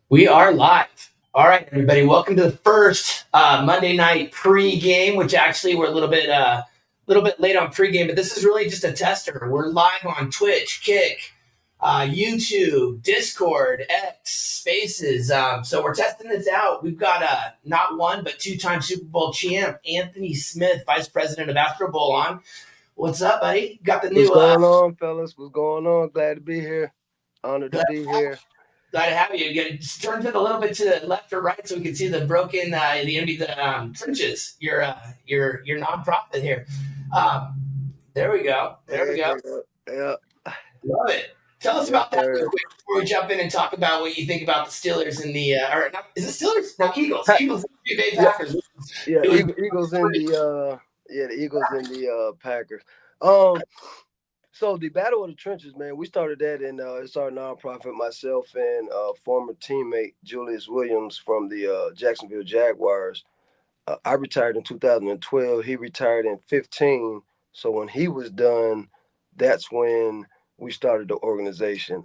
We are live. All right, everybody. Welcome to the first Monday night pregame, which actually we're a little bit late on pregame, but this is really just a tester. We're live on Twitch, Kick, YouTube, Discord, X, Spaces. So we're testing this out. We've got not one but two-time Super Bowl champ Anthony Smth, Vice President of Astro Bowl, on. What's up, buddy? Got the new. What's going on, fellas? What's going on? Glad to be here. Honored to be here. Glad to have you. Just turn it a little bit to the left or right so we can see the broken, the trenches. Your nonprofit here. There we go. Yeah. Love it. Tell us about that real quick before we jump in and talk about what you think about the Steelers and the is it Steelers? No, Eagles. Eagles. Packers. Yeah, Eagles in the the Eagles in the Packers. So the Battle of the Trenches, man, we started that in it's our nonprofit. Myself and former teammate Julius Williams from the Jacksonville Jaguars. I retired in 2012. He retired in 2015. So when he was done, that's when we started the organization.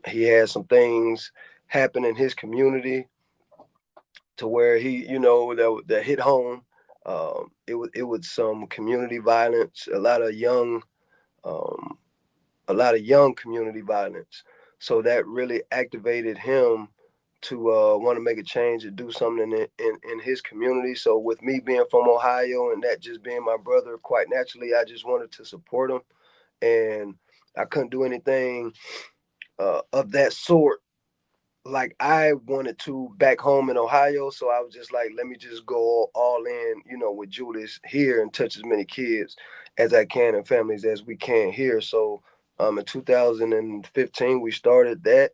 He had some things happen in his community to where he, that hit home. It was some community violence, a lot of young community violence. So that really activated him to want to make a change and do something in his community. So with me being from Ohio and that just being my brother, quite naturally, I just wanted to support him. And I couldn't do anything of that sort like I wanted to back home in Ohio. So I was just like, let me just go all in, with Julius here and touch as many kids as I can and families as we can here. So in 2015, we started that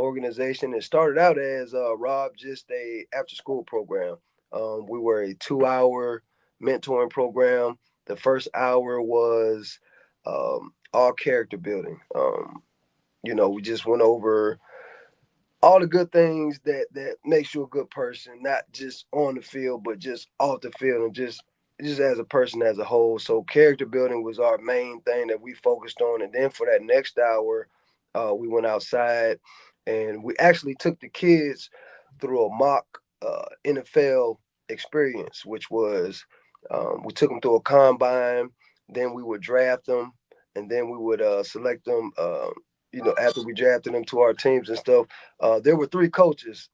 organization. It started out as Rob, just a after school program. We were a 2-hour mentoring program. The first hour was all character building. We just went over all the good things that makes you a good person, not just on the field, but just off the field and just as a person as a whole. So character building was our main thing that we focused on. And then for that next hour, we went outside and we actually took the kids through a mock NFL experience, which was we took them through a combine, then we would draft them, and then we would select them after we drafted them to our teams and stuff. There were 3 coaches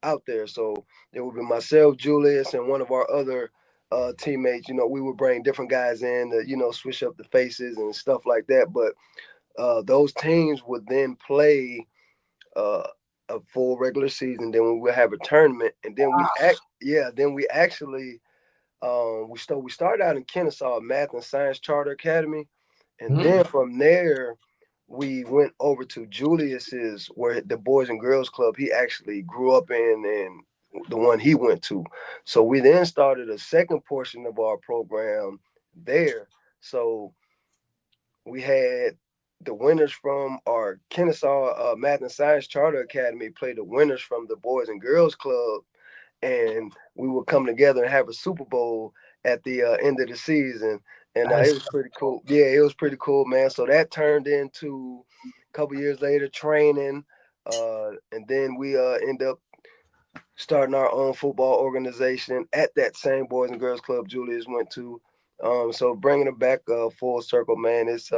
out there. So there would be myself, Julius, and one of our other teammates. We would bring different guys in to, switch up the faces and stuff like that. But those teams would then play a full regular season. Then we would have a tournament. And then we actually we started out in Kennesaw, Math and Science Charter Academy. And then from there, we went over to Julius's, where the Boys and Girls Club he actually grew up in and the one he went to. So we then started a second portion of our program there. So we had the winners from our Kennesaw Math and Science Charter Academy play the winners from the Boys and Girls Club, and we would come together and have a Super Bowl at the end of the season. And it was pretty cool. Yeah, it was pretty cool, man. So that turned into a couple years later training, and then we end up starting our own football organization at that same Boys and Girls Club Julius went to. So bringing it back full circle, man. It's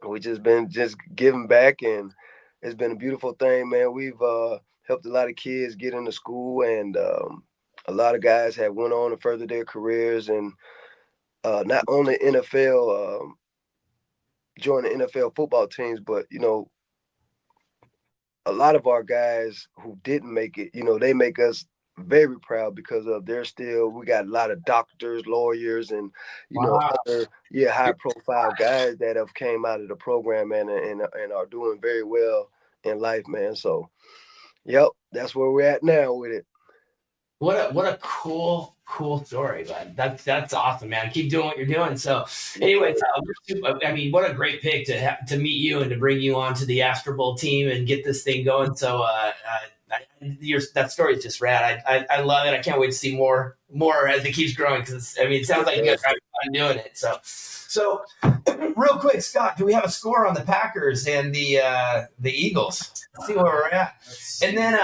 we just been giving back, and it's been a beautiful thing, man. We've helped a lot of kids get into school, and a lot of guys have went on to further their careers and. Not only NFL, join the NFL football teams, but, a lot of our guys who didn't make it, they make us very proud because of we got a lot of doctors, lawyers, and, other, high profile guys that have came out of the program and are doing very well in life, man. So, yep, that's where we're at now with it. What a cool story, bud. That's awesome, man. Keep doing what you're doing. So, anyways, what a great pick to meet you and to bring you onto the Astro Bowl team and get this thing going. So, I that story is just rad. I love it. I can't wait to see more as it keeps growing, because it sounds like you guys are having fun doing it. So real quick, Scott, do we have a score on the Packers and the Eagles? Let's see where we're at. And then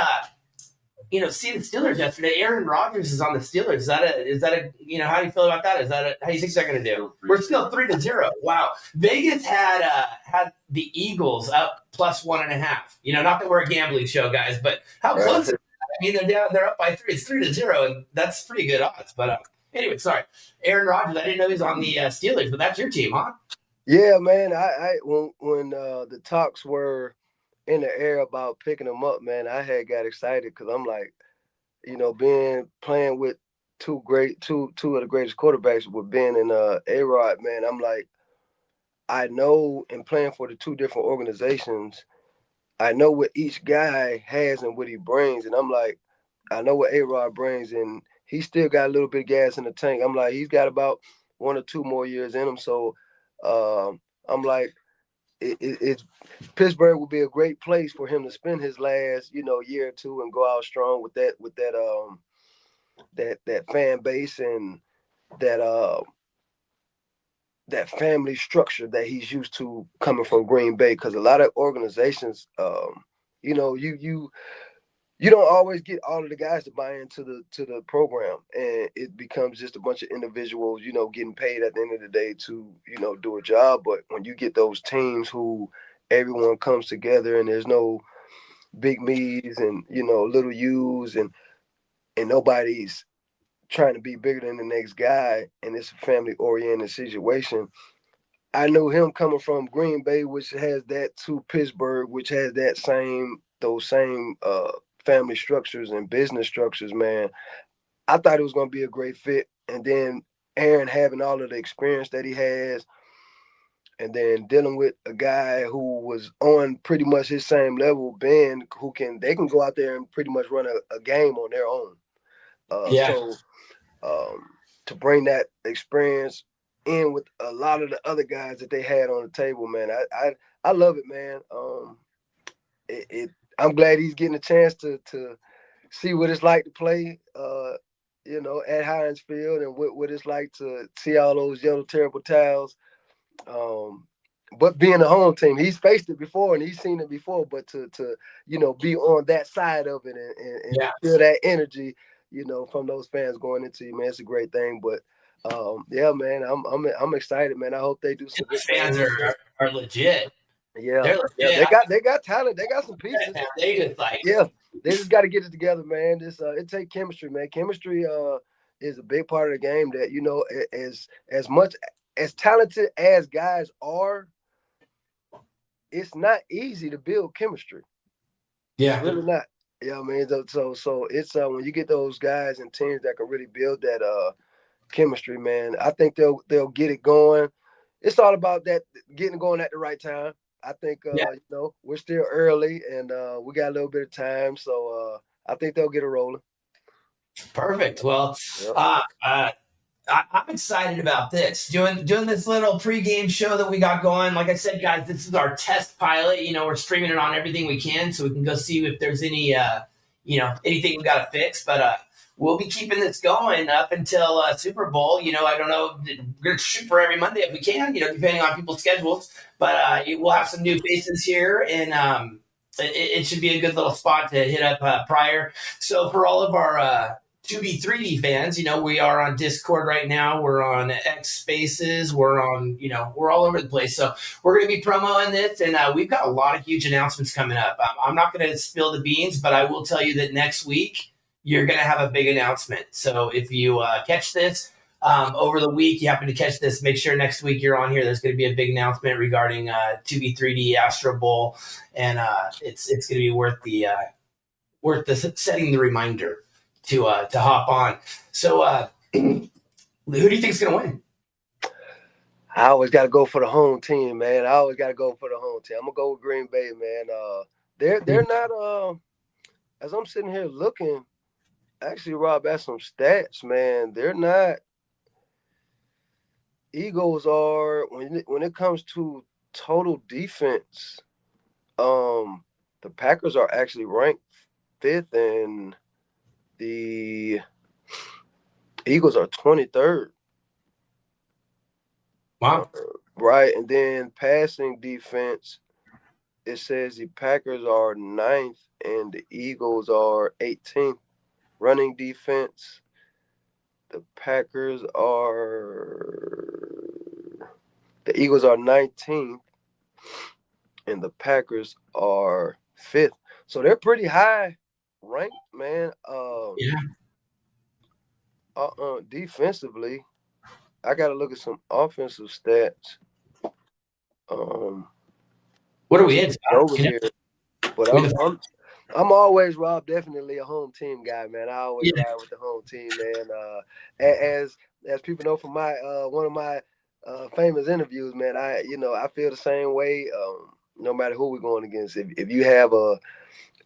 see the Steelers yesterday. Aaron Rodgers is on the Steelers. Is that a how do you feel about that? How do you think they're going to do? We're still 3-0. Wow. Vegas had the Eagles up plus 1.5. Not that we're a gambling show, guys, but how close is that? I mean, they're up by 3. It's 3-0, and that's pretty good odds. But anyway, sorry, Aaron Rodgers. I didn't know he was on the Steelers, but that's your team, huh? Yeah, man. When the talks were in the air about picking them up, man, I had got excited because I'm like, playing with two of the greatest quarterbacks with Ben and A-Rod, man. I'm like, I know in playing for the two different organizations, I know what each guy has and what he brings, and I'm like, I know what A-Rod brings, and he still got a little bit of gas in the tank. I'm like, he's got about 1 or 2 more years in him, so I'm like, it's Pittsburgh would be a great place for him to spend his last, year or two and go out strong with that fan base and that that family structure that he's used to coming from Green Bay. Because a lot of organizations, you don't always get all of the guys to buy into the program, and it becomes just a bunch of individuals, getting paid at the end of the day to, do a job. But when you get those teams who everyone comes together and there's no big me's and little U's and nobody's trying to be bigger than the next guy, and it's a family oriented situation. I knew him coming from Green Bay, which has that, to Pittsburgh, which has those same family structures and business structures, man. I thought it was going to be a great fit. And then Aaron having all of the experience that he has, and then dealing with a guy who was on pretty much his same level, Ben, they can go out there and pretty much run a game on their own. Yeah. So to bring that experience in with a lot of the other guys that they had on the table, man, I love it, man. I'm glad he's getting a chance to see what it's like to play, at Heinz Field, and what it's like to see all those yellow terrible towels. But being a home team, he's faced it before and he's seen it before. But to be on that side of it and feel that energy, from those fans going into you, man, it's a great thing. But yeah, man, I'm excited, man. I hope they do some good fans things. are legit. Yeah, they got talent. They got some pieces. They just they just got to get it together, man. It takes chemistry, man. Chemistry is a big part of the game. That as much as talented as guys are, it's not easy to build chemistry. Yeah, it's really not. Yeah, I mean, so it's when you get those guys and teams that can really build that chemistry, man. I think they'll get it going. It's all about that getting it going at the right time. I think we're still early and we got a little bit of time, so I think they'll get it rolling. Perfect. Well, I'm excited about this. Doing this little pregame show that we got going. Like I said, guys, this is our test pilot. We're streaming it on everything we can, so we can go see if there's any anything we got to fix. But we'll be keeping this going up until Super Bowl. I don't know. We're gonna shoot for every Monday if we can. Depending on people's schedules. But we'll have some new faces here, and it should be a good little spot to hit up prior. So for all of our 2B3D fans, we are on Discord right now. We're on X Spaces. We're on, we're all over the place. So we're going to be promoting this, and we've got a lot of huge announcements coming up. I'm not going to spill the beans, but I will tell you that next week you're going to have a big announcement. So if you catch this over the week, you happen to catch this, make sure next week you're on here. There's going to be a big announcement regarding 2B3D Astro Bowl, and it's going to be worth the setting the reminder to hop on. So who do you think is going to win? I always got to go for the home team, man. I'm going to go with Green Bay, man. They're not as I'm sitting here looking, actually, Rob, at some stats, man. They're not. Eagles are, when it comes to total defense, the Packers are actually ranked 5th, and the Eagles are 23rd. Wow. Right, and then passing defense, it says the Packers are 9th and the Eagles are 18th. Running defense, the Eagles are 19th and the Packers are 5th. So they're pretty high ranked, man. Yeah. Defensively, I got to look at some offensive stats. What are we in, Over Scott? here, but I'm always, Rob, definitely a home team guy, man. I always ride with the home team, man. As people know from my one of my famous interviews, man, I feel the same way. No matter who we're going against, if you have a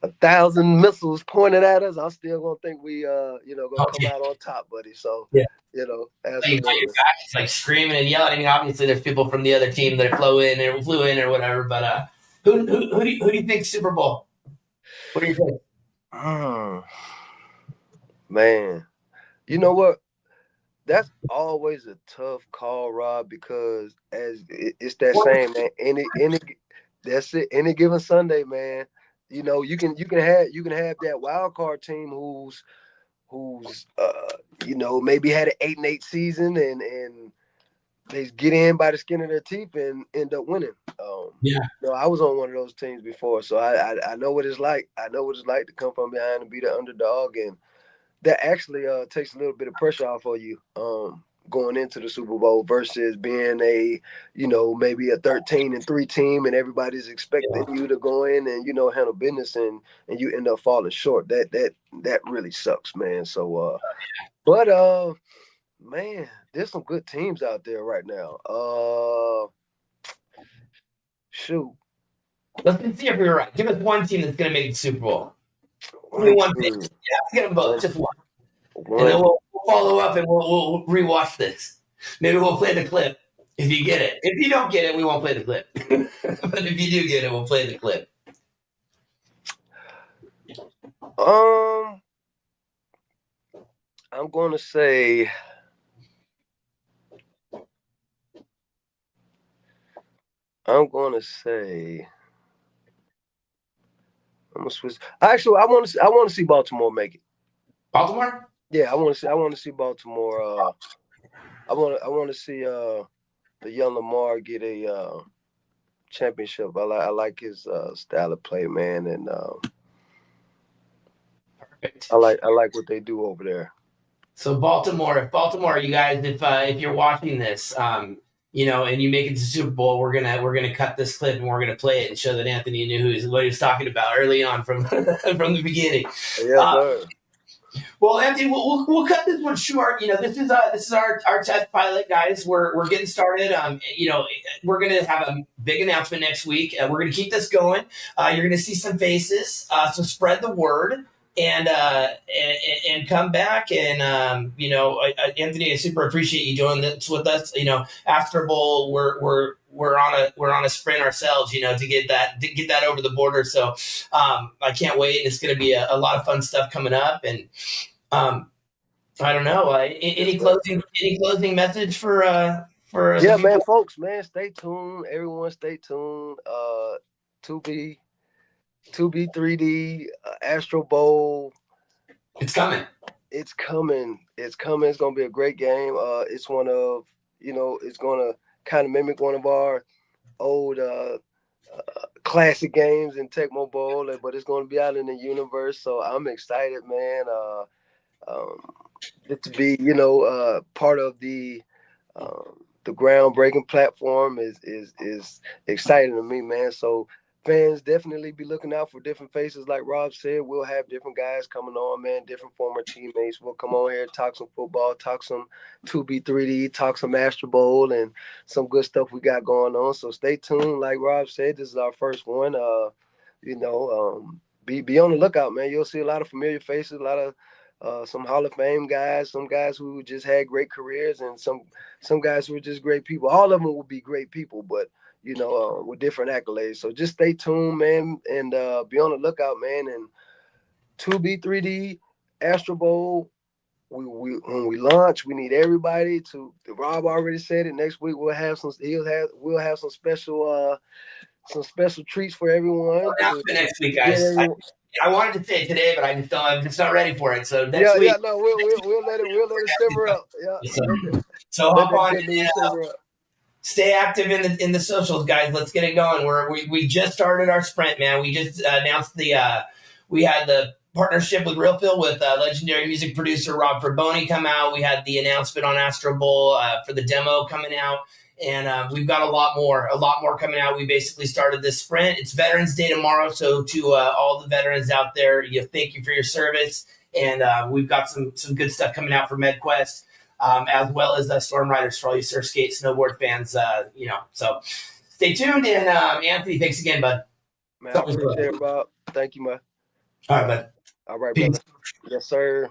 1,000 missiles pointed at us, I'm still gonna think we gonna come out on top, buddy. So Yeah. You got your absolutely. guys like screaming and yelling. I mean, obviously, there's people from the other team that flew in or whatever. But who do you think Super Bowl? What do you think? Man, you know what? That's always a tough call, Rob, because it's that same, man. That's it. Any given Sunday, man. You can have that wild card team who's maybe had an 8-8 season and they get in by the skin of their teeth and end up winning. Yeah. I was on one of those teams before, so I know what it's like. I know what it's like to come from behind and be the underdog, and that actually takes a little bit of pressure off of you going into the Super Bowl versus being maybe a 13-3 team and everybody's expecting you to go in and handle business and you end up falling short. That really sucks, man. So but man, there's some good teams out there right now. Shoot. Let's see if we were right. Give us one team that's going to make the Super Bowl. Only One one pick. team. Yeah, get them both. Just one. One And then we'll follow up and we'll rewatch this. Maybe we'll play the clip if you get it. If you don't get it, we won't play the clip. But if you do get it, we'll play the clip. I'm going to say I'm going to switch. Actually, I want to see Baltimore make it. Baltimore? Yeah, I want to see Baltimore. I want to see the young Lamar get a championship. I like his style of play, man, and Perfect. I like what they do over there. So Baltimore, you guys, if you're watching this, and you make it to Super Bowl, we're gonna cut this clip and we're gonna play it and show that Anthony knew what he was talking about early on from from the beginning. Yes, sir. Well, Anthony, we'll cut this one short. This is our test pilot, guys. We're getting started. We're gonna have a big announcement next week. We're gonna keep this going. You're gonna see some faces. So spread the word and come back. And Anthony, I super appreciate you doing this with us. After bowl, we're on a sprint ourselves, to get that over the border. So I can't wait. It's going to be a lot of fun stuff coming up. And I don't know. Any closing message for yeah, man, folks, man, stay tuned. Everyone, stay tuned. 2B 3D Astro Bowl. It's coming. It's coming. It's gonna be a great game. It's one of it's gonna kind of mimic one of our old classic games in Tecmo Bowl, but it's gonna be out in the universe. So I'm excited, man. To be part of the groundbreaking platform is exciting to me, man. So fans definitely be looking out for different faces. Like Rob said, we'll have different guys coming on, man, different former teammates. We'll come on here, talk some football, talk some 2B 3D, talk some Astro Bowl, and some good stuff we got going on. So stay tuned. Like Rob said, this is our first one. Be on the lookout, man. You'll see a lot of familiar faces, a lot of some Hall of Fame guys, some guys who just had great careers, and some guys who are just great people. All of them will be great people, but with different accolades. So just stay tuned, man, and be on the lookout, man. And 2B, 3D, Astro Bowl. We when we launch, we need everybody to. Rob already said it. Next week we'll have some. We'll have some special treats for everyone to Next week, get guys. everyone. I wanted to say it today, but I'm just not ready for it. So next Yeah, week. no, we'll let it simmer up. Yeah, So let hop that on good news simmer up. stay active in the socials, guys. Let's get it going. We just started our sprint, man. We just announced we had the partnership with Real Phil with legendary music producer Rob Fraboni come out. We had the announcement on Astro Bowl for the demo coming out. And we've got a lot more coming out. We basically started this sprint. It's Veterans Day tomorrow, so to all the veterans out there, thank you for your service. And we've got some good stuff coming out for MedQuest, as well as Storm Riders for all you surf skate, snowboard fans. So stay tuned. And Anthony, thanks again, bud. Man, I appreciate it, Bob. Thank you, man. All right, bud. All right, Peace. brother. Yes, sir.